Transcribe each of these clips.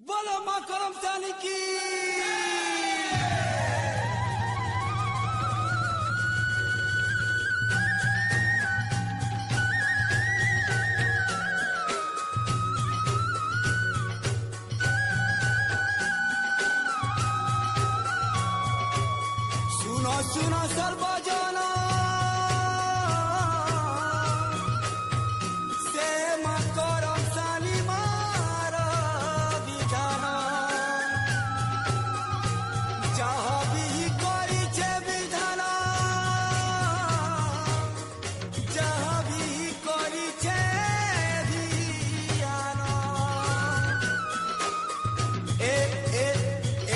बोलो माँ करमचानी की। सुनो सुनो सर्वजन से माँ करमचानी मार विधान जहाँ भी करी छे विधान जहाँ भी करी छे धियान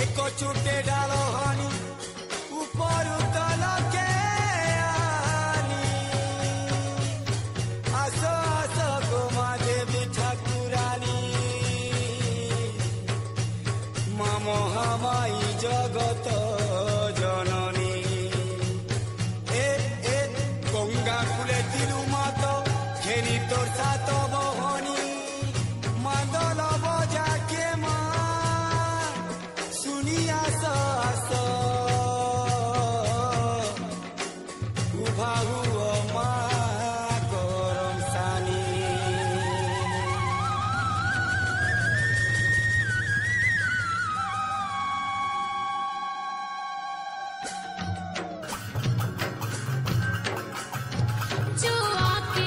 एक छुटे डालो हनी ऊपर उतल के आनी आसो आसो गोमा देवी ठाकुरानी माँ महामाई जगत जननी ए गंगा कूले तिलु मात खेनी तोर सात बहनी मादल बजा के माँ सुनी आसो आसो उभा हुआ माँ करमचानी जुआ के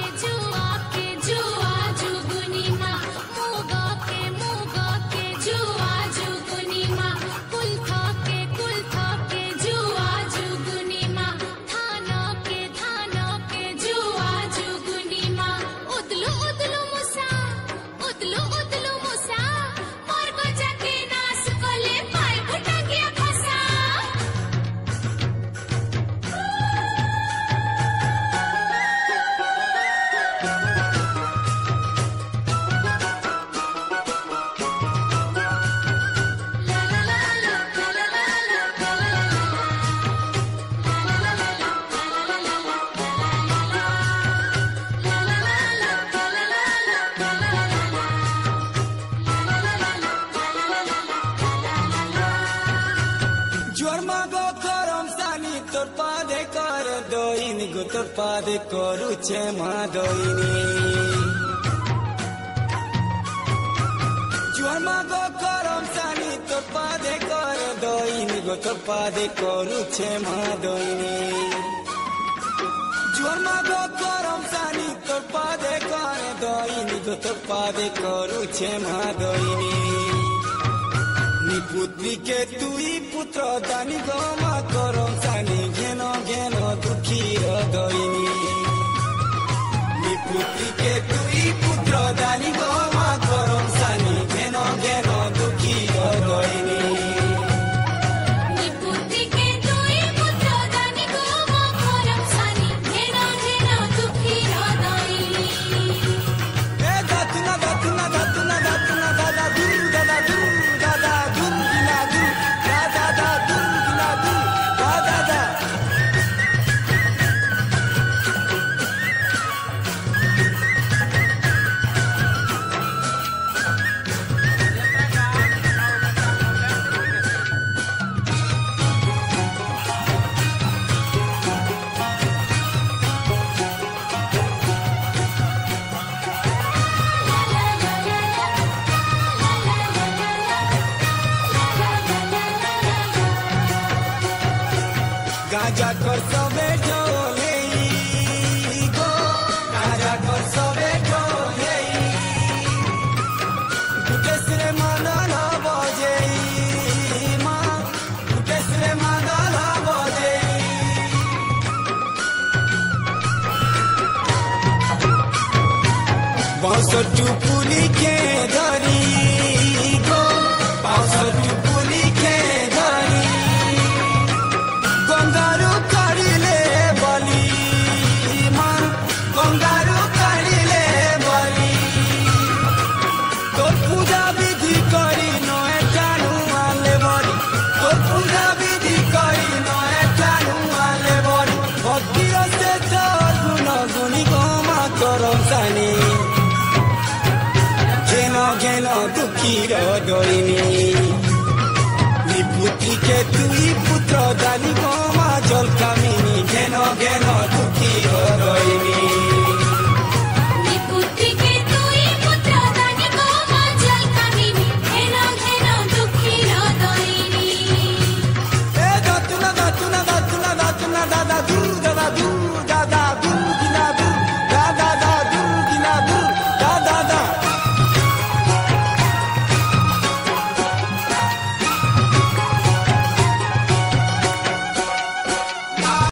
जुआ जुगुनी माँ मुगा के जुआ जुगुनी माँ कुल्था के जुआ जुगुनी माँ थाना के जुआ जुगुनी माँ उदलू उदलू मुसा मोर गजा के नास कले पाय फुटा गया फसा ज्वरमा गो करमचानी तोर पादे कर दोइनी गो तोर पादे करू छे माँ दोइनी ज्वरमा गो करमचानी तोर पादे कर दोइनी गो तोर पादे करू छे माँ दोइनी ज्वरमा गो करमचानी तोर पादे कर दोइनी गो तोर पादे करू छे माँ दोइनी पुत्री के तुई पुत्र दानी गो माँ करमचानी घेन घेन दुखी हृदयनी पुत्री के तुई पुत्र दानी गो माँ करमचानी घेन घेन दुखी हृदयनी निपुति के दुई पुत्र दानी गो माँ करमचानी घेन घेन दुखी हृदयनी ए दातुना दातुना दातुना दातुना दादा दुम दादा दुम दादा दुम गिना दुम दादा दा दुम गिना दुम दादा दा गाजा कर सबे ढोले गो गाजा कर सबे ढोले गुटेसरे मादल बजे माँ गुटेसरे मादल बजे बाँस टुपुली के धरी गो बाँस टुपुली के धरी गंगारू काढ़िले बली माँ गंगारू काढ़िले बली तोर पूजा विधि करी नए टाणु आले बड़ी तोर पूजा विधि करी नए टाणु आले बड़ी भक्ति से तोर गुण गुणी गो माँ करमचानी घेन হরিণী বিভূতিকে তুই পুত্র দানি গো মা জল কামিনী ঘেন ঘেন